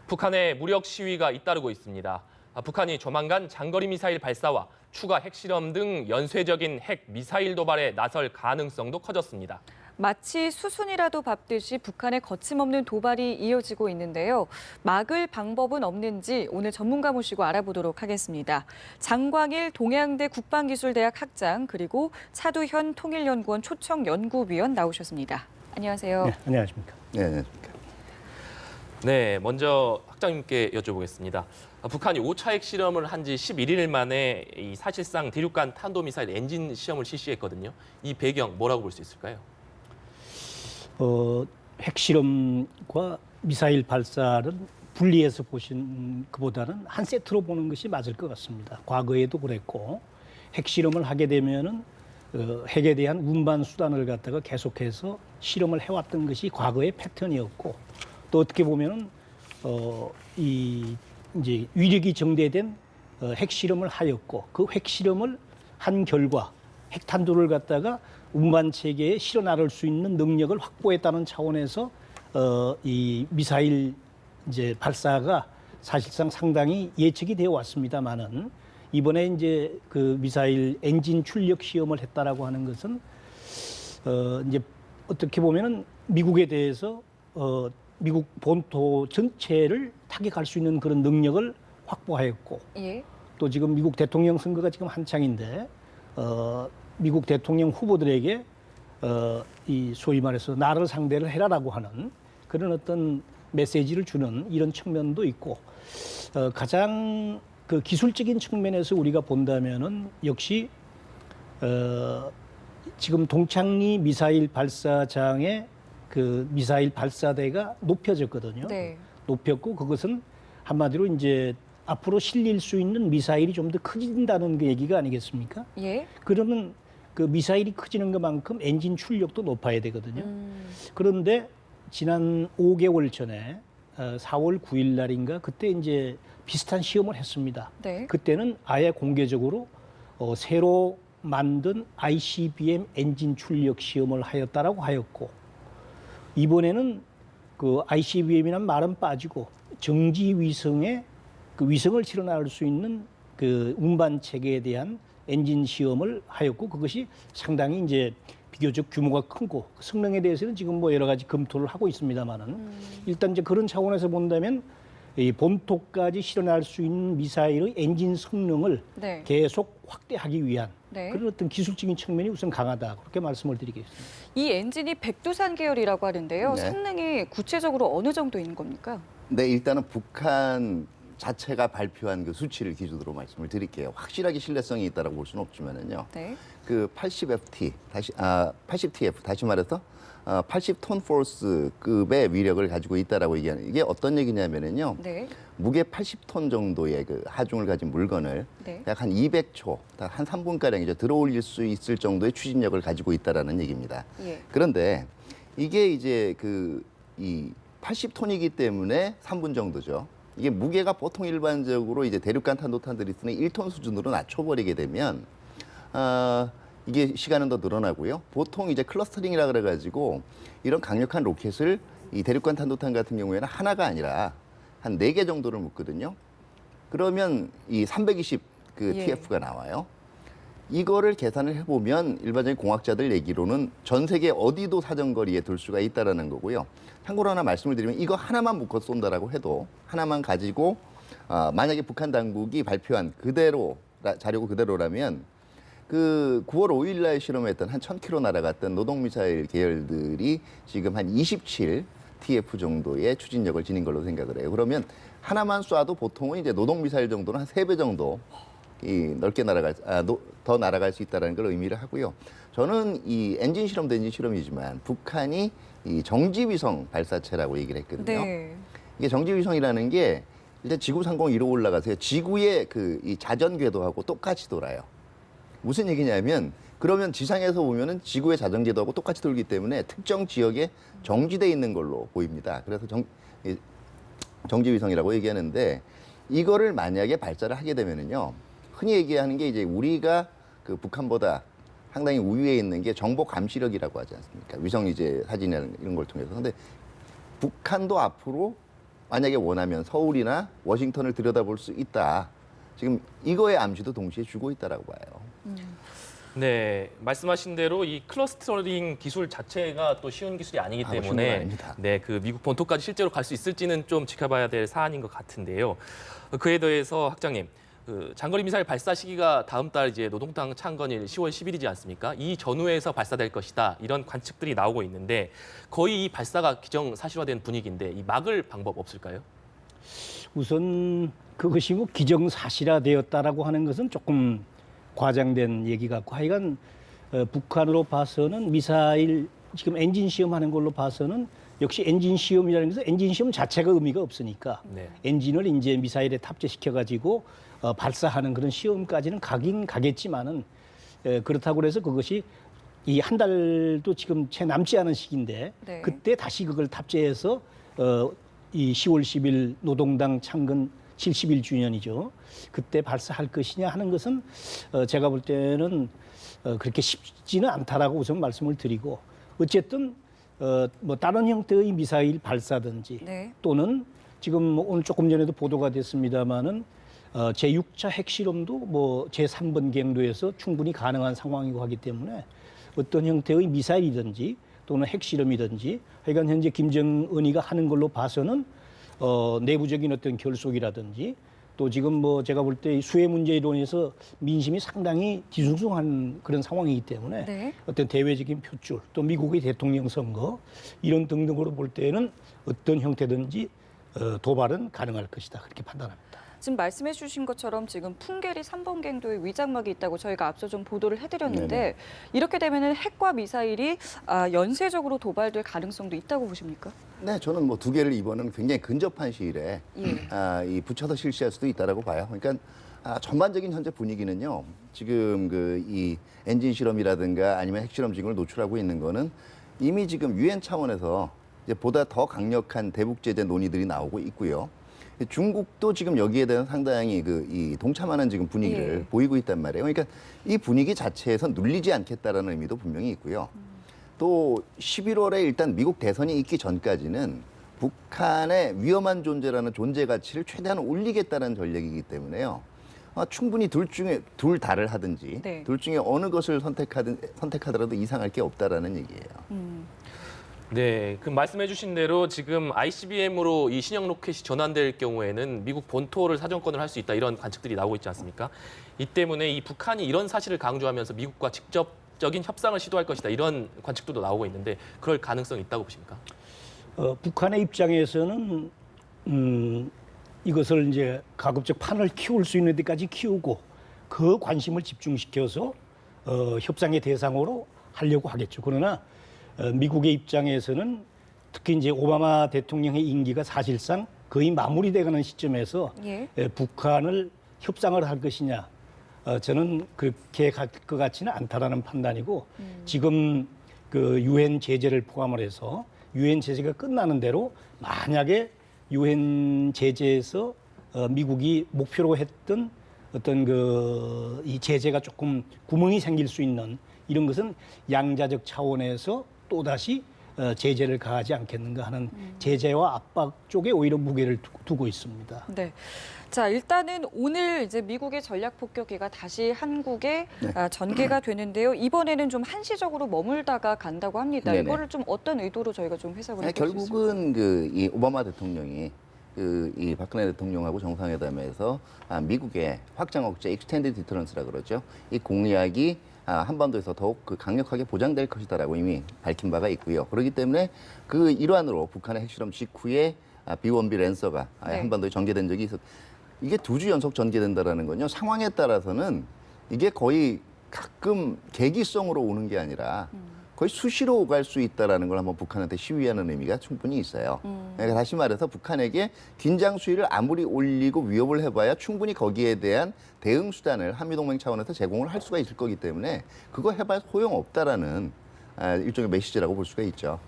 북한의 무력 시위가 잇따르고 있습니다. 북한이 조만간 장거리 미사일 발사와 추가 핵실험 등 연쇄적인 핵 미사일 도발에 나설 가능성도 커졌습니다. 마치 수순이라도 밟듯이 북한의 거침없는 도발이 이어지고 있는데요. 막을 방법은 없는지 오늘 전문가 모시고 알아보도록 하겠습니다. 장광일 동양대 국방기술대학 학장 그리고 차두현 통일연구원 초청연구위원 나오셨습니다. 안녕하세요. 네, 안녕하십니까. 네, 안녕하십니까. 네, 먼저 학장님께 여쭤보겠습니다. 북한이 5차 핵실험을 한 지 11일 만에 사실상 대륙간 탄도미사일 엔진 시험을 실시했거든요. 이 배경 뭐라고 볼 수 있을까요? 핵실험과 미사일 발사를 분리해서 보신 것보다는 한 세트로 보는 것이 맞을 것 같습니다. 과거에도 그랬고 핵실험을 하게 되면은 핵에 대한 운반 수단을 갖다가 계속해서 실험을 해왔던 것이 과거의 패턴이었고 또 어떻게 보면은 이제 위력이 정대된 핵실험을 하였고 그 핵실험을 한 결과 핵탄두를 갖다가 운반 체계에 실어 나를 수 있는 능력을 확보했다는 차원에서 이 미사일 이제 발사가 사실상 상당히 예측이 되어 왔습니다만은 이번에 이제 그 미사일 엔진 출력 시험을 했다라고 하는 것은 이제 어떻게 보면은 미국에 대해서 미국 본토 전체를 타격할 수 있는 그런 능력을 확보하였고 예. 또 지금 미국 대통령 선거가 지금 한창인데 미국 대통령 후보들에게 이 소위 말해서 나를 상대를 해라라고 하는 그런 어떤 메시지를 주는 이런 측면도 있고 가장 그 기술적인 측면에서 우리가 본다면은 역시 지금 동창리 미사일 발사장의 그 미사일 발사대가 높여졌거든요. 네. 높였고 그것은 한마디로 이제 앞으로 실릴 수 있는 미사일이 좀 더 커진다는 그 얘기가 아니겠습니까? 예. 그러면 그 미사일이 커지는 것만큼 엔진 출력도 높아야 되거든요. 그런데 지난 5개월 전에 4월 9일 날인가 그때 이제 비슷한 시험을 했습니다. 네. 그때는 아예 공개적으로 새로 만든 ICBM 엔진 출력 시험을 하였다라고 하였고 이번에는 그 ICBM이란 말은 빠지고 정지 위성에 그 위성을 실어 나갈 수 있는 그 운반 체계에 대한 엔진 시험을 하였고 그것이 상당히 이제 비교적 규모가 크고 성능에 대해서는 지금 뭐 여러 가지 검토를 하고 있습니다만은 일단 이제 그런 차원에서 본다면 이 본토까지 실어날 수 있는 미사일의 엔진 성능을 네. 계속 확대하기 위한 네. 그런 어떤 기술적인 측면이 우선 강하다 그렇게 말씀을 드리겠습니다. 이 엔진이 백두산 계열이라고 하는데요. 네. 성능이 구체적으로 어느 정도인 겁니까? 네, 일단은 북한 자체가 발표한 그 수치를 기준으로 말씀을 드릴게요. 확실하게 신뢰성이 있다라고 볼 수는 없지만은요. 네. 그 80TF 다시 말해서 80톤 포스급의 위력을 가지고 있다라고 얘기하는 이게 어떤 얘기냐면은요. 네. 무게 80톤 정도의 그 하중을 가진 물건을 네. 약 한 200초, 한 3분 가량이죠. 들어올릴 수 있을 정도의 추진력을 가지고 있다라는 얘기입니다. 예. 그런데 이게 이제 이 80톤이기 때문에 3분 정도죠. 이게 무게가 보통 일반적으로 이제 대륙간 탄도탄들이 쓰는 1톤 수준으로 낮춰버리게 되면 이게 시간은 더 늘어나고요. 보통 이제 클러스터링이라 그래가지고 이런 강력한 로켓을 이 대륙간 탄도탄 같은 경우에는 하나가 아니라 한 4개 정도를 묶거든요. 그러면 이 320 그 예. TF가 나와요. 이거를 계산을 해보면 일반적인 공학자들 얘기로는 전 세계 어디도 사정거리에 둘 수가 있다라는 거고요. 참고로 하나 말씀을 드리면 이거 하나만 묶어 쏜다라고 해도 하나만 가지고 만약에 북한 당국이 발표한 그대로 자료 그대로라면 그 9월 5일 날 실험했던 한 1000km 날아갔던 노동미사일 계열들이 지금 한 27 TF 정도의 추진력을 지닌 걸로 생각을 해요. 그러면 하나만 쏴도 보통은 이제 노동미사일 정도는 한 3배 정도 넓게 더 날아갈 수 있다는 걸 의미를 하고요. 저는 이 엔진 실험도 엔진 실험이지만 북한이 이 정지위성 발사체라고 얘기를 했거든요. 네. 이게 정지위성이라는 게 일단 지구 상공 위로 올라가서 지구의 이 자전 궤도하고 똑같이 돌아요. 무슨 얘기냐면 그러면 지상에서 보면은 지구의 자전 궤도하고 똑같이 돌기 때문에 특정 지역에 정지돼 있는 걸로 보입니다. 그래서 정지위성이라고 얘기하는데 이거를 만약에 발사를 하게 되면은요. 흔히 얘기하는 게 이제 우리가 그 북한보다 상당히 우위에 있는 게 정보 감시력이라고 하지 않습니까? 위성 이제 사진이나 이런 걸 통해서. 근데 북한도 앞으로 만약에 원하면 서울이나 워싱턴을 들여다볼 수 있다. 지금 이거의 암시도 동시에 주고 있다라고 봐요. 네, 말씀하신 대로 이 클러스터링 기술 자체가 또 쉬운 기술이 아니기 쉬운 건 때문에 아닙니다. 네, 그 미국 본토까지 실제로 갈 수 있을지는 좀 지켜봐야 될 사안인 것 같은데요. 그에 더해서 학장님, 그 장거리 미사일 발사 시기가 다음 달 이제 노동당 창건일 10월 10일이지 않습니까? 이 전후에서 발사될 것이다 이런 관측들이 나오고 있는데 거의 이 발사가 기정사실화된 분위기인데 이 막을 방법 없을까요? 우선 그것이 뭐 기정사실화되었다라고 하는 것은 조금 과장된 얘기 같고 하여간 북한으로 봐서는 미사일 지금 엔진 시험하는 걸로 봐서는 역시 엔진 시험이라는 것은 엔진 시험 자체가 의미가 없으니까 네. 엔진을 이제 미사일에 탑재시켜 가지고 발사하는 그런 시험까지는 가긴 가겠지만은 그렇다고 해서 그것이 이 한 달도 지금 채 남지 않은 시기인데 네. 그때 다시 그걸 탑재해서 이 10월 10일 노동당 창건 71주년이죠. 그때 발사할 것이냐 하는 것은 제가 볼 때는 그렇게 쉽지는 않다라고 우선 말씀을 드리고 어쨌든 뭐 다른 형태의 미사일 발사든지 네. 또는 지금 오늘 조금 전에도 보도가 됐습니다마는 제6차 핵실험도 뭐 제3번 갱도에서 충분히 가능한 상황이고 하기 때문에 어떤 형태의 미사일이든지 또는 핵실험이든지 하여간 현재 김정은이가 하는 걸로 봐서는 내부적인 어떤 결속이라든지 또 지금 뭐 제가 볼 때 수해 문제 이론에서 민심이 상당히 뒤숭숭한 그런 상황이기 때문에 네. 어떤 대외적인 표출 또 미국의 대통령 선거 이런 등등으로 볼 때는 어떤 형태든지 도발은 가능할 것이다 그렇게 판단합니다. 지금 말씀해 주신 것처럼 지금 풍계리 3번 갱도에 위장막이 있다고 저희가 앞서 좀 보도를 해드렸는데 네네. 이렇게 되면은 핵과 미사일이 연쇄적으로 도발될 가능성도 있다고 보십니까? 네, 저는 뭐 두 개를 이번은 굉장히 근접한 시일에 예. 이 붙여서 실시할 수도 있다라고 봐요. 그러니까 전반적인 현재 분위기는요. 지금 그 이 엔진 실험이라든가 아니면 핵실험 지금을 노출하고 있는 거는 이미 지금 유엔 차원에서 이제 보다 더 강력한 대북 제재 논의들이 나오고 있고요. 중국도 지금 여기에 대한 상당히 이 동참하는 지금 분위기를 예. 보이고 있단 말이에요. 그러니까 이 분위기 자체에서 눌리지 않겠다라는 의미도 분명히 있고요. 또 11월에 일단 미국 대선이 있기 전까지는 북한의 위험한 존재라는 존재 가치를 최대한 올리겠다는 전략이기 때문에요. 충분히 둘 다를 하든지 네. 둘 중에 어느 것을 선택하더라도 이상할 게 없다라는 얘기예요. 네, 그 말씀해주신 대로 지금 ICBM으로 이 신형 로켓이 전환될 경우에는 미국 본토를 사정권을 할 수 있다 이런 관측들이 나오고 있지 않습니까? 이 때문에 이 북한이 이런 사실을 강조하면서 미국과 직접적인 협상을 시도할 것이다 이런 관측도 나오고 있는데 그럴 가능성이 있다고 보십니까? 북한의 입장에서는 이것을 이제 가급적 판을 키울 수 있는 데까지 키우고 그 관심을 집중시켜서 협상의 대상으로 하려고 하겠죠. 그러나 미국의 입장에서는 특히 이제 오바마 대통령의 임기가 사실상 거의 마무리돼가는 시점에서 예. 북한을 협상을 할 것이냐 저는 그렇게 갈 것 같지는 않다라는 판단이고 지금 그 유엔 제재를 포함을 해서 유엔 제재가 끝나는 대로 만약에 유엔 제재에서 미국이 목표로 했던 어떤 이 제재가 조금 구멍이 생길 수 있는 이런 것은 양자적 차원에서 또다시 제재를 가하지 않겠는가 하는 제재와 압박 쪽에 오히려 무게를 두고 있습니다. 네. 자, 일단은 오늘 이제 미국의 전략 폭격기가 다시 한국에 전개가 되는데요. 이번에는 좀 한시적으로 머물다가 간다고 합니다. 네네. 이거를 좀 어떤 의도로 저희가 좀 해석을 해볼 수 있습니까? 결국은 이 오바마 대통령이 이 박근혜 대통령하고 정상회담에서 미국의 확장 억제 익스텐드 디터런스라 그러죠. 이 공약이 한반도에서 더욱 강력하게 보장될 것이다라고 이미 밝힌 바가 있고요. 그렇기 때문에 그 일환으로 북한의 핵실험 직후에 B-1B 랜서가 네. 한반도에 전개된 적이 있었. 이게 2주 연속 전개된다라는 건요. 상황에 따라서는 이게 거의 가끔 계기성으로 오는 게 아니라 거의 수시로 오갈 수 있다라는 걸 한번 북한한테 시위하는 의미가 충분히 있어요. 그러니까 다시 말해서 북한에게 긴장 수위를 아무리 올리고 위협을 해봐야 충분히 거기에 대한 대응 수단을 한미동맹 차원에서 제공을 할 수가 있을 거기 때문에 그거 해봐야 소용없다라는 일종의 메시지라고 볼 수가 있죠.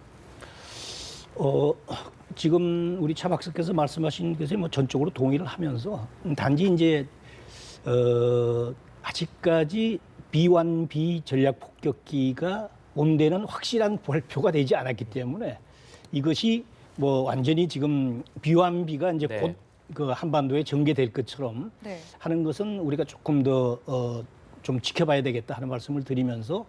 지금 우리 차 박사께서 말씀하신 것에 뭐 전적으로 동의를 하면서 단지 이제 아직까지 B-1B 전략 폭격기가 온 데는 확실한 발표가 되지 않았기 때문에 이것이 뭐 완전히 지금 비완비가 이제 네. 곧 그 한반도에 전개될 것처럼 네. 하는 것은 우리가 조금 더 좀 지켜봐야 되겠다 하는 말씀을 드리면서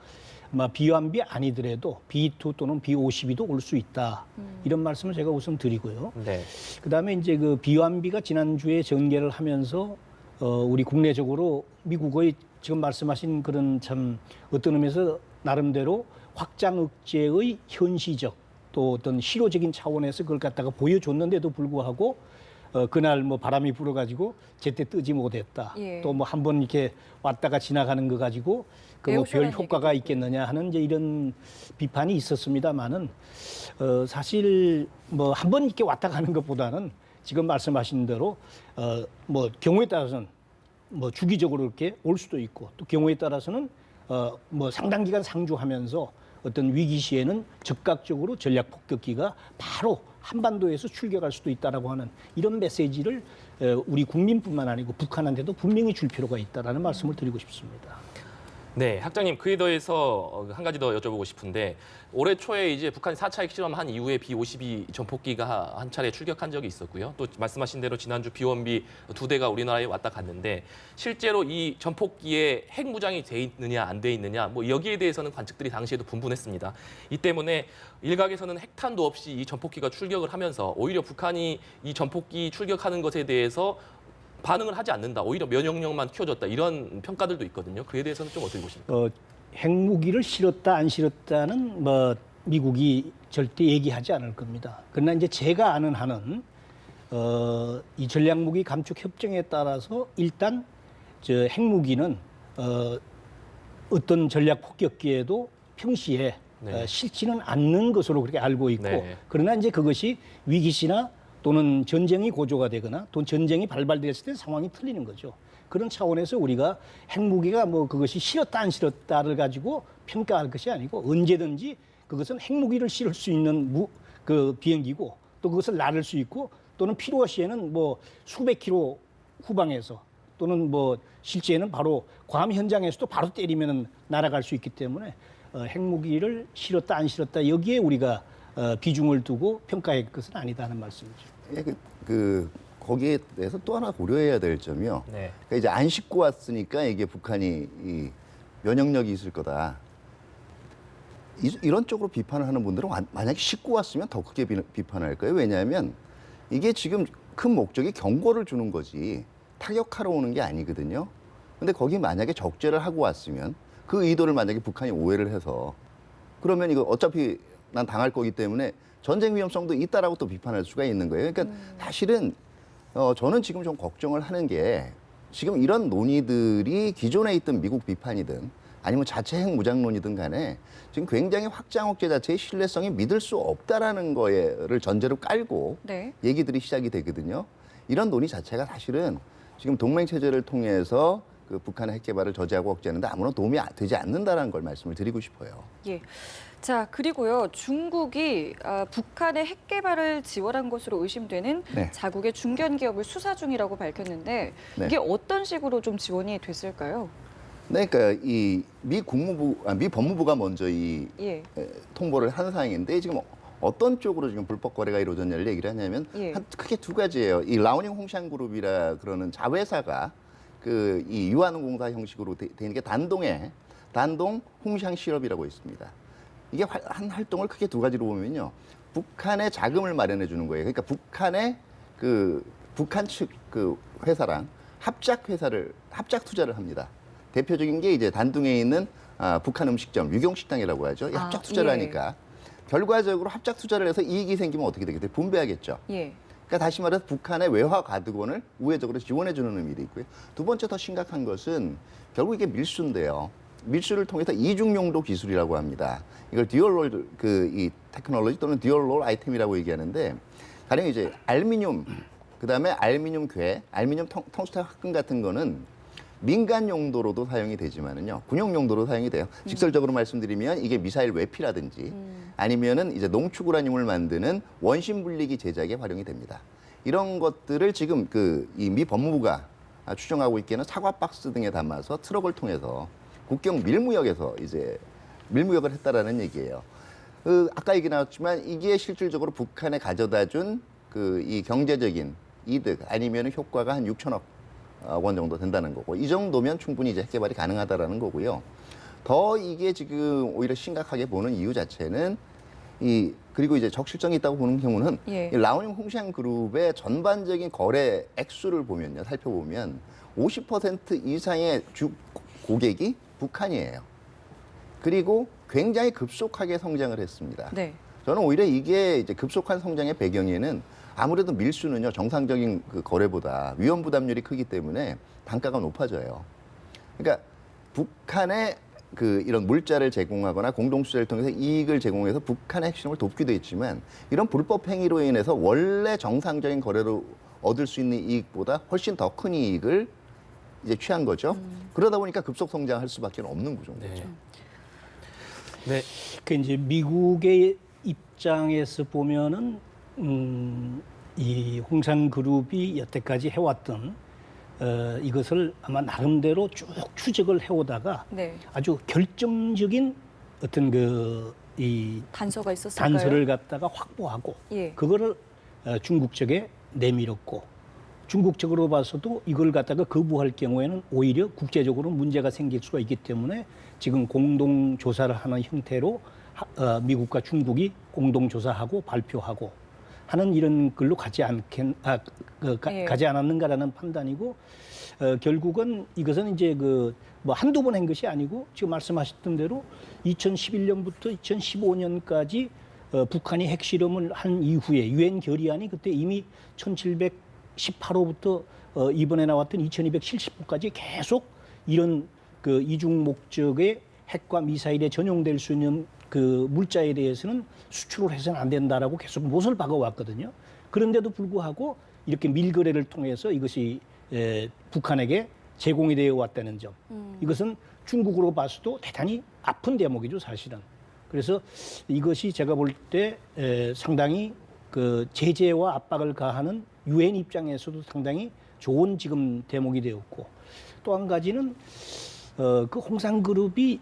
아마 비완비 아니더라도 B2 또는 B52도 올 수 있다. 이런 말씀을 제가 우선 드리고요. 네. 그다음에 이제 그 비완비가 지난주에 전개를 하면서 우리 국내적으로 미국의 지금 말씀하신 그런 참 어떤 의미에서 나름대로 확장 억제의 현시적 또 어떤 실효적인 차원에서 그걸 갖다가 보여줬는데도 불구하고 그날 뭐 바람이 불어가지고 제때 뜨지 못했다. 예. 또 뭐 한번 이렇게 왔다가 지나가는 거 가지고 그 뭐 별 매우 효과가 얘기도 있겠느냐 하는 이제 이런 비판이 있었습니다만은 사실 뭐 한번 이렇게 왔다 가는 것보다는 지금 말씀하신 대로 뭐 경우에 따라서는 뭐 주기적으로 이렇게 올 수도 있고 또 경우에 따라서는 뭐 상당 기간 상주하면서 어떤 위기 시에는 즉각적으로 전략 폭격기가 바로 한반도에서 출격할 수도 있다라고 하는 이런 메시지를 우리 국민뿐만 아니고 북한한테도 분명히 줄 필요가 있다라는 말씀을 드리고 싶습니다. 네, 학장님 그에 더해서 한 가지 더 여쭤보고 싶은데 올해 초에 이제 북한이 4차 핵실험한 이후에 B-52 전폭기가 한 차례 출격한 적이 있었고요. 또 말씀하신 대로 지난주 비원비 2대가 우리나라에 왔다 갔는데 실제로 이 전폭기에 핵 무장이 돼 있느냐 안 돼 있느냐 뭐 여기에 대해서는 관측들이 당시에도 분분했습니다. 이 때문에 일각에서는 핵탄도 없이 이 전폭기가 출격을 하면서 오히려 북한이 이 전폭기 출격하는 것에 대해서 반응을 하지 않는다. 오히려 면역력만 키워줬다. 이런 평가들도 있거든요. 그에 대해서는 좀 어떻게 보십니까? 핵무기를 실었다 안 실었다는 뭐 미국이 절대 얘기하지 않을 겁니다. 그러나 이제 제가 아는 한은 이 전략무기 감축 협정에 따라서 일단 저 핵무기는 어떤 전략 폭격기에도 평시에 네. 실지는 않는 것으로 그렇게 알고 있고 네. 그러나 이제 그것이 위기시나 또는 전쟁이 고조가 되거나 또 전쟁이 발발됐을 때 상황이 틀리는 거죠. 그런 차원에서 우리가 핵무기가 뭐 그것이 실었다 안 실었다를 가지고 평가할 것이 아니고 언제든지 그것은 핵무기를 실을 수 있는 그 비행기고 또 그것을 나를 수 있고 또는 필요 시에는 뭐 수백 킬로 후방에서 또는 뭐 실제는 바로 괌 현장에서도 바로 때리면은 날아갈 수 있기 때문에 핵무기를 실었다 안 실었다 여기에 우리가 비중을 두고 평가할 것은 아니다 하는 말씀이죠. 예, 거기에 대해서 또 하나 고려해야 될 점이요. 네. 그러니까 이제 안 싣고 왔으니까 이게 북한이 이 면역력이 있을 거다. 이런 쪽으로 비판을 하는 분들은 만약에 싣고 왔으면 더 크게 비판할 거예요. 왜냐하면 이게 지금 큰 목적이 경고를 주는 거지 타격하러 오는 게 아니거든요. 근데 거기 만약에 적재를 하고 왔으면 그 의도를 만약에 북한이 오해를 해서 그러면 이거 어차피 난 당할 거기 때문에 전쟁 위험성도 있다라고 또 비판할 수가 있는 거예요. 그러니까 사실은 저는 지금 좀 걱정을 하는 게 지금 이런 논의들이 기존에 있던 미국 비판이든 아니면 자체 핵 무장론이든 간에 지금 굉장히 확장 억제 자체의 신뢰성이 믿을 수 없다라는 거를 전제로 깔고 네. 얘기들이 시작이 되거든요. 이런 논의 자체가 사실은 지금 동맹 체제를 통해서 그 북한의 핵 개발을 저지하고 억제하는데 아무런 도움이 되지 않는다라는 걸 말씀을 드리고 싶어요. 예. 자, 그리고요. 중국이 북한의 핵 개발을 지원한 것으로 의심되는 네. 자국의 중견 기업을 수사 중이라고 밝혔는데 네. 이게 어떤 식으로 좀 지원이 됐을까요? 네, 그러니까 이 미 법무부가 먼저 이 예. 통보를 한 사항인데 지금 어떤 쪽으로 지금 불법 거래가 이루어졌냐를 얘기를 하냐면 예. 크게 두 가지예요. 이 라오닝 홍샹그룹이라 그러는 자회사가 그 이 유한공사 형식으로 되는 게 단동 홍샹 시럽이라고 있습니다. 이게 한 활동을 크게 두 가지로 보면요. 북한에 자금을 마련해 주는 거예요. 그러니까 북한 측 그 회사랑 합작 투자를 합니다. 대표적인 게 이제 단둥에 있는 북한 음식점 유경식당이라고 하죠. 이 합작 투자를 예. 하니까 결과적으로 합작 투자를 해서 이익이 생기면 어떻게 되겠어요? 분배하겠죠. 예. 그러니까 다시 말해서 북한의 외화 가득원을 우회적으로 지원해 주는 의미도 있고요. 두 번째 더 심각한 것은 결국 이게 밀수인데요. 밀수를 통해서 이중용도 기술이라고 합니다. 이걸 듀얼롤 이 테크놀로지 또는 듀얼롤 아이템이라고 얘기하는데 가령 이제 알루미늄 그다음에 알루미늄 괴, 알루미늄 텅스텐 합금 같은 거는 민간 용도로도 사용이 되지만은요. 군용 용도로 사용이 돼요. 직설적으로 말씀드리면 이게 미사일 외피라든지 아니면은 이제 농축 우라늄을 만드는 원심 분리기 제작에 활용이 됩니다. 이런 것들을 지금 이 미 법무부가 추정하고 있기에는 사과 박스 등에 담아서 트럭을 통해서 국경 밀무역에서 이제 밀무역을 했다라는 얘기예요. 아까 얘기 나왔지만 이게 실질적으로 북한에 가져다준 이 경제적인 이득 아니면 효과가 한 6천억 원 정도 된다는 거고 이 정도면 충분히 이제 핵 개발이 가능하다라는 거고요. 더 이게 지금 오히려 심각하게 보는 이유 자체는 그리고 이제 적실성이 있다고 보는 경우는 예. 이 라오닝 홍샹 그룹의 전반적인 거래 액수를 보면요, 살펴보면 50% 이상의 주 고객이 북한이에요. 그리고 굉장히 급속하게 성장을 했습니다. 네. 저는 오히려 이게 이제 급속한 성장의 배경에는 아무래도 밀수는요 정상적인 그 거래보다 위험 부담률이 크기 때문에 단가가 높아져요. 그러니까 북한의 이런 물자를 제공하거나 공동수자를 통해서 이익을 제공해서 북한의 핵심을 돕기도 했지만 이런 불법 행위로 인해서 원래 정상적인 거래로 얻을 수 있는 이익보다 훨씬 더 큰 이익을 이제 취한 거죠. 그러다 보니까 급속 성장할 수밖에 없는 구조인 거죠. 네. 그 이제 미국의 입장에서 보면은 이 홍상그룹이 여태까지 해왔던 이것을 아마 나름대로 쭉 추적을 해오다가 네. 아주 결정적인 어떤 이 단서가 있었을까요? 단서를 갖다가 확보하고 예. 그거를 중국 쪽에 내밀었고 중국 쪽으로 봐서도 이걸 갖다가 거부할 경우에는 오히려 국제적으로 문제가 생길 수가 있기 때문에 지금 공동 조사를 하는 형태로 미국과 중국이 공동 조사하고 발표하고 하는 이런 걸로 가지 않았는가라는 판단이고 결국은 이것은 이제 뭐 한두 번 한 것이 아니고 지금 말씀하셨던 대로 2011년부터 2015년까지 북한이 핵실험을 한 이후에 유엔 결의안이 그때 이미 1718호부터 이번에 나왔던 2270호까지 계속 이런 이중 목적의 핵과 미사일에 전용될 수 있는 물자에 대해서는 수출을 해서는 안 된다라고 계속 못을 박아왔거든요. 그런데도 불구하고 이렇게 밀거래를 통해서 이것이 북한에게 제공이 되어 왔다는 점. 이것은 중국으로 봐서도 대단히 아픈 대목이죠, 사실은. 그래서 이것이 제가 볼 때 상당히 제재와 압박을 가하는 유엔 입장에서도 상당히 좋은 지금 대목이 되었고 또 한 가지는 그 홍상그룹이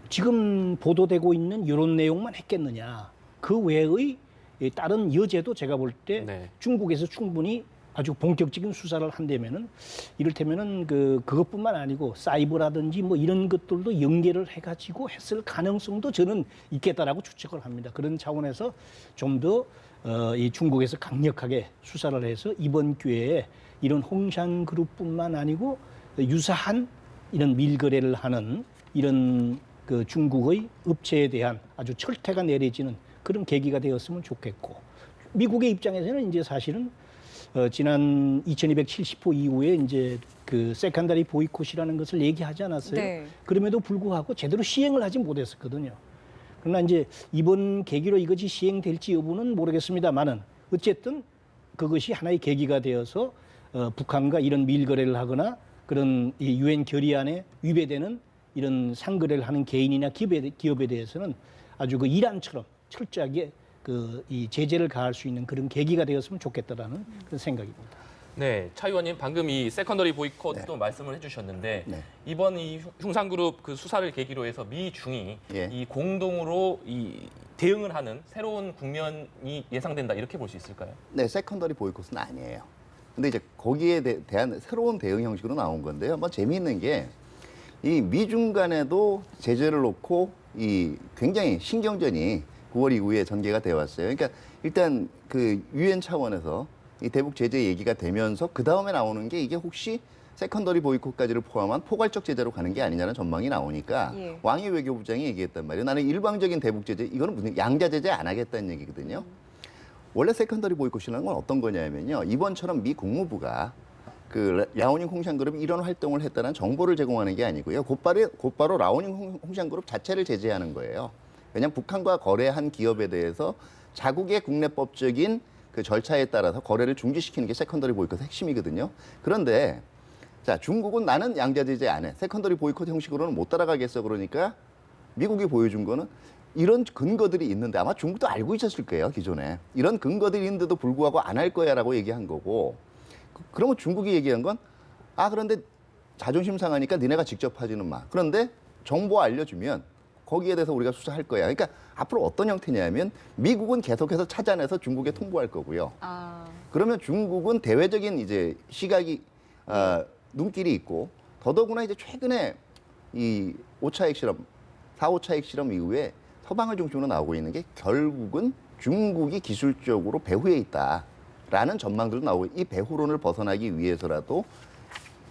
지금 보도되고 있는 이런 내용만 했겠느냐. 그 외의 다른 여제도 제가 볼 때 네. 중국에서 충분히 아주 본격적인 수사를 한다면은 이를테면은 그것뿐만 아니고 사이버라든지 뭐 이런 것들도 연계를 해가지고 했을 가능성도 저는 있겠다라고 추측을 합니다. 그런 차원에서 좀 더 이 중국에서 강력하게 수사를 해서 이번 기회에 이런 홍샹그룹뿐만 아니고 유사한 이런 밀거래를 하는 이런 중국의 업체에 대한 아주 철퇴가 내려지는 그런 계기가 되었으면 좋겠고 미국의 입장에서는 이제 사실은 지난 2270호 이후에 이제 세컨더리 보이콧이라는 것을 얘기하지 않았어요. 네. 그럼에도 불구하고 제대로 시행을 하지 못했었거든요. 그러나 이제 이번 계기로 이것이 시행될지 여부는 모르겠습니다만은 어쨌든 그것이 하나의 계기가 되어서 북한과 이런 밀거래를 하거나 그런 이 유엔 결의안에 위배되는 이런 상거래를 하는 개인이나 기업에 대해서는 아주 이란처럼 철저하게 이 제재를 가할 수 있는 그런 계기가 되었으면 좋겠다라는 그런 생각입니다. 네, 차 의원님 방금 이 세컨더리 보이콧도 말씀을 해주셨는데 네. 이번 이 흉상그룹 수사를 계기로 해서 미중이 예. 이 공동으로 이 대응을 하는 새로운 국면이 예상된다 이렇게 볼 수 있을까요? 네, 세컨더리 보이콧은 아니에요. 근데 이제 거기에 대한 새로운 대응 형식으로 나온 건데요. 한번 재미있는 게 이 미중 간에도 제재를 놓고 이 굉장히 신경전이 9월 이후에 전개가 되어 왔어요. 그러니까 일단 유엔 차원에서 이 대북 제재 얘기가 되면서 그 다음에 나오는 게 이게 혹시 세컨더리 보이콧까지를 포함한 포괄적 제재로 가는 게 아니냐는 전망이 나오니까 예. 왕이 외교부장이 얘기했단 말이에요. 나는 일방적인 대북 제재, 이거는 무슨 양자 제재 안 하겠다는 얘기거든요. 원래 세컨더리 보이콧이라는 건 어떤 거냐면요. 이번처럼 미 국무부가 라오닝 홍샹그룹이 이런 활동을 했다는 정보를 제공하는 게 아니고요. 곧바로 라오닝 홍샹그룹 자체를 제재하는 거예요. 왜냐하면 북한과 거래한 기업에 대해서 자국의 국내법적인 절차에 따라서 거래를 중지시키는 게 세컨더리 보이콧의 핵심이거든요. 그런데 자, 중국은 나는 양자 제재 안 해. 세컨더리 보이콧 형식으로는 못 따라가겠어. 그러니까 미국이 보여준 거는 이런 근거들이 있는데 아마 중국도 알고 있었을 거예요, 기존에. 이런 근거들이 있는데도 불구하고 안 할 거야라고 얘기한 거고. 그러면 중국이 얘기한 건 그런데 자존심 상하니까 니네가 직접 하지는 마. 그런데 정보 알려주면 거기에 대해서 우리가 수사할 거야. 그러니까 앞으로 어떤 형태냐면 미국은 계속해서 찾아내서 중국에 통보할 거고요. 아, 그러면 중국은 대외적인 이제 시각이 눈길이 있고 더더구나 이제 최근에 이 5차 핵실험, 4, 5차 핵실험 이후에 서방을 중심으로 나오고 있는 게 결국은 중국이 기술적으로 배후에 있다라는 전망들도 나오고 이 배후론을 벗어나기 위해서라도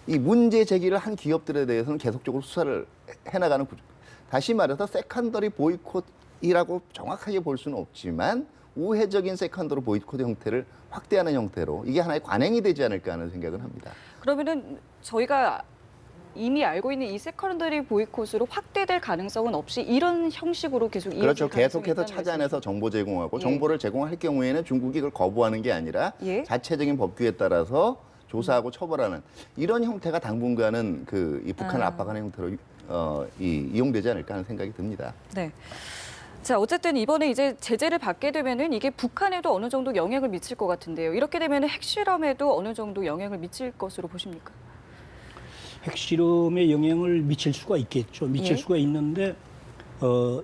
이 문제 제기를 한 기업들에 대해서는 계속적으로 수사를 해나가는 구조. 다시 말해서 세컨더리 보이콧이라고 정확하게 볼 수는 없지만 우회적인 세컨더리 보이콧 형태를 확대하는 형태로 이게 하나의 관행이 되지 않을까 하는 생각은 합니다. 그러면은 저희가 이미 알고 있는 이 세컨더리 보이콧으로 확대될 가능성은 없이 이런 형식으로 계속 이어질 그렇죠. 가능성이 계속해서 있다는 찾아내서 말씀이시죠? 정보 제공하고 예. 정보를 제공할 경우에는 중국이 그걸 거부하는 게 아니라 예. 자체적인 법규에 따라서 조사하고 처벌하는 이런 형태가 당분간은 그 이 북한을 아. 압박하는 형태로 이용되지 않을까 하는 생각이 듭니다. 네. 자, 어쨌든 이번에 이제 제재를 받게 되면은 이게 북한에도 어느 정도 영향을 미칠 것 같은데요. 이렇게 되면은 핵실험에도 어느 정도 영향을 미칠 것으로 보십니까? 핵실험에 영향을 미칠 수가 있겠죠. 미칠 예. 수가 있는데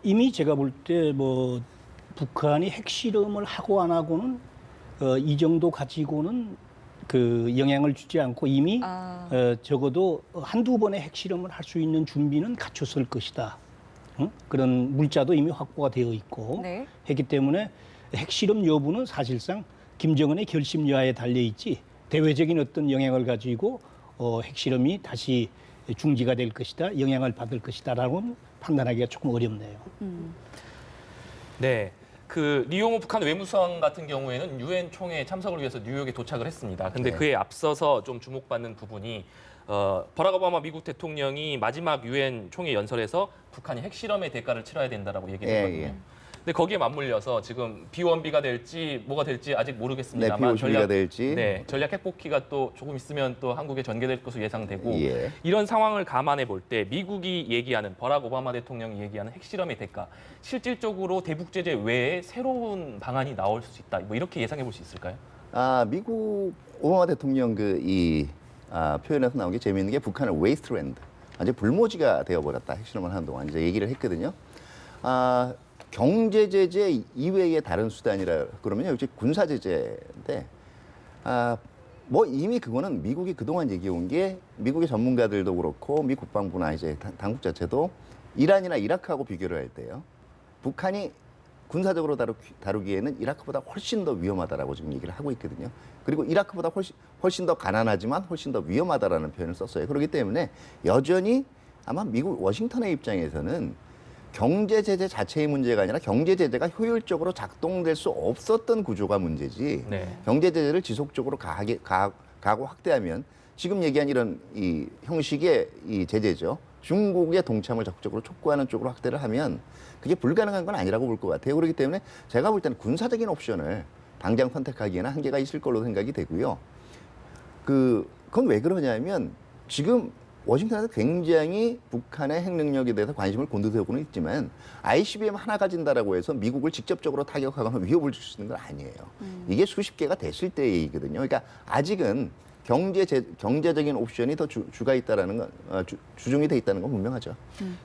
이미 제가 볼 때 뭐 북한이 핵실험을 하고 안 하고는 이 정도 가지고는 그 영향을 주지 않고 이미 적어도 한두 번의 핵실험을 할 수 있는 준비는 갖췄을 것이다. 응? 그런 물자도 이미 확보가 되어 있고 네. 했기 때문에 핵실험 여부는 사실상 김정은의 결심 여하에 달려 있지 대외적인 어떤 영향을 가지고 핵실험이 다시 중지가 될 것이다, 영향을 받을 것이다라고 판단하기가 조금 어렵네요. 네. 그 리용호 북한 외무성 같은 경우에는 유엔 총회 참석을 위해서 뉴욕에 도착을 했습니다. 근데 네. 그에 앞서서 좀 주목받는 부분이 버락 오바마 미국 대통령이 마지막 유엔 총회 연설에서 북한이 핵실험의 대가를 치러야 된다라고 얘기를 했거든요. 예. 근데 거기에 맞물려서 지금 비원비가 될지 뭐가 될지 아직 네, 모르겠습니다만 비오시비가 될지. 네, 전략 핵폭기가 또 조금 있으면 또 한국에 전개될 것으로 예상되고 예. 이런 상황을 감안해 볼 때 미국이 얘기하는 버락 오바마 대통령이 얘기하는 핵실험의 대가 실질적으로 대북 제재 외에 새로운 방안이 나올 수 있다. 뭐 이렇게 예상해 볼 수 있을까요? 미국 오바마 대통령 표현에서 나온 게 재미있는 게 북한을 웨이스트랜드, 완전 불모지가 되어버렸다. 핵실험을 하는 동안 이제 얘기를 했거든요. 경제 제재 이외의 다른 수단이라 그러면요, 이제 군사 제재인데, 뭐 이미 그거는 미국이 그동안 얘기해온 게 미국의 전문가들도 그렇고 미 국방부나 이제 당국 자체도 이란이나 이라크하고 비교를 할 때요, 북한이 군사적으로 다루기에는 이라크보다 훨씬 더 위험하다라고 지금 얘기를 하고 있거든요. 그리고 이라크보다 훨씬 더 가난하지만 훨씬 더 위험하다라는 표현을 썼어요. 그렇기 때문에 여전히 아마 미국 워싱턴의 입장에서는 경제 제재 자체의 문제가 아니라 경제 제재가 효율적으로 작동될 수 없었던 구조가 문제지. 네. 경제 제재를 지속적으로 가고 확대하면 지금 얘기한 이런 이 형식의 이 제재죠. 중국의 동참을 적극적으로 촉구하는 쪽으로 확대를 하면 그게 불가능한 건 아니라고 볼 것 같아요. 그렇기 때문에 제가 볼 때는 군사적인 옵션을 당장 선택하기에는 한계가 있을 걸로 생각이 되고요. 그건 왜 그러냐면 지금 워싱턴에서 굉장히 북한의 핵 능력에 대해서 관심을 곤두세우고는 있지만 ICBM 하나 가진다라고 해서 미국을 직접적으로 타격하거나 위협을 줄 수 있는 건 아니에요. 이게 수십 개가 됐을 때의 얘기거든요. 그러니까 아직은 경제적인 옵션이 더 주가 있다라는 건 주중이 돼 있다는 건 분명하죠.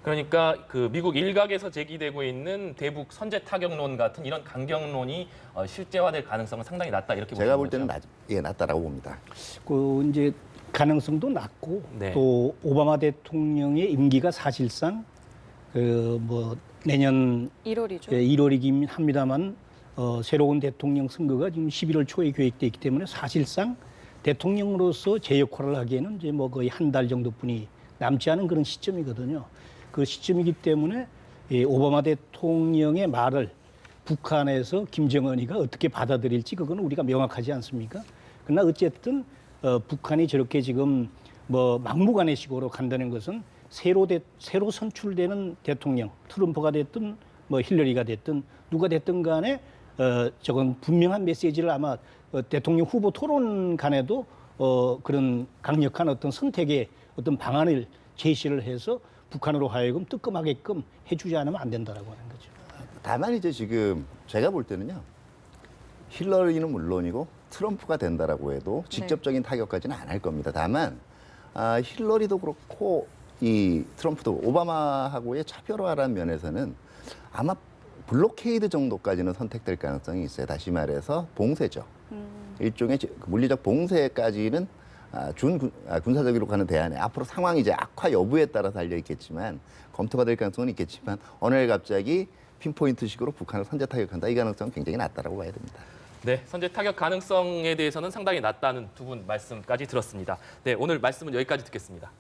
그러니까 그 미국 일각에서 제기되고 있는 대북 선제 타격론 같은 이런 강경론이 실제화될 가능성은 상당히 낮다 이렇게 보시는 제가 볼 거죠? 때는 낮다라고 봅니다. 그 이제 가능성도 낮고 네. 또 오바마 대통령의 임기가 사실상 그 뭐 내년 1월이죠. 1월이긴 합니다만 새로운 대통령 선거가 지금 11월 초에 계획돼 있기 때문에 사실상 대통령으로서 제 역할을 하기에는 이제 뭐 거의 한 달 정도뿐이 남지 않은 그런 시점이거든요. 그 시점이기 때문에 오바마 대통령의 말을 북한에서 김정은이가 어떻게 받아들일지 그건 우리가 명확하지 않습니까? 그러나 어쨌든 북한이 저렇게 지금 뭐 막무가내식으로 간다는 것은 새로 선출되는 대통령, 트럼프가 됐든 뭐 힐러리가 됐든 누가 됐든 간에 저건 분명한 메시지를 아마 대통령 후보 토론 간에도 그런 강력한 어떤 선택의 어떤 방안을 제시를 해서 북한으로 하여금 뜨끔하게끔 해주지 않으면 안 된다라고 하는 거죠. 다만 이제 지금 제가 볼 때는요, 힐러리는 물론이고 트럼프가 된다라고 해도 직접적인 타격까지는 안 할 겁니다. 다만 힐러리도 그렇고 이 트럼프도 오바마하고의 차별화라는 면에서는 아마 블로케이드 정도까지는 선택될 가능성이 있어요. 다시 말해서 봉쇄죠. 일종의 물리적 봉쇄까지는 군사적으로 가는 대안에 앞으로 상황이 이제 악화 여부에 따라 달려 있겠지만 검토가 될 가능성은 있겠지만 어느 날 갑자기 핀포인트식으로 북한을 선제 타격한다 이 가능성은 굉장히 낮다라고 봐야 됩니다. 네, 선제 타격 가능성에 대해서는 상당히 낮다는 두 분 말씀까지 들었습니다. 네, 오늘 말씀은 여기까지 듣겠습니다.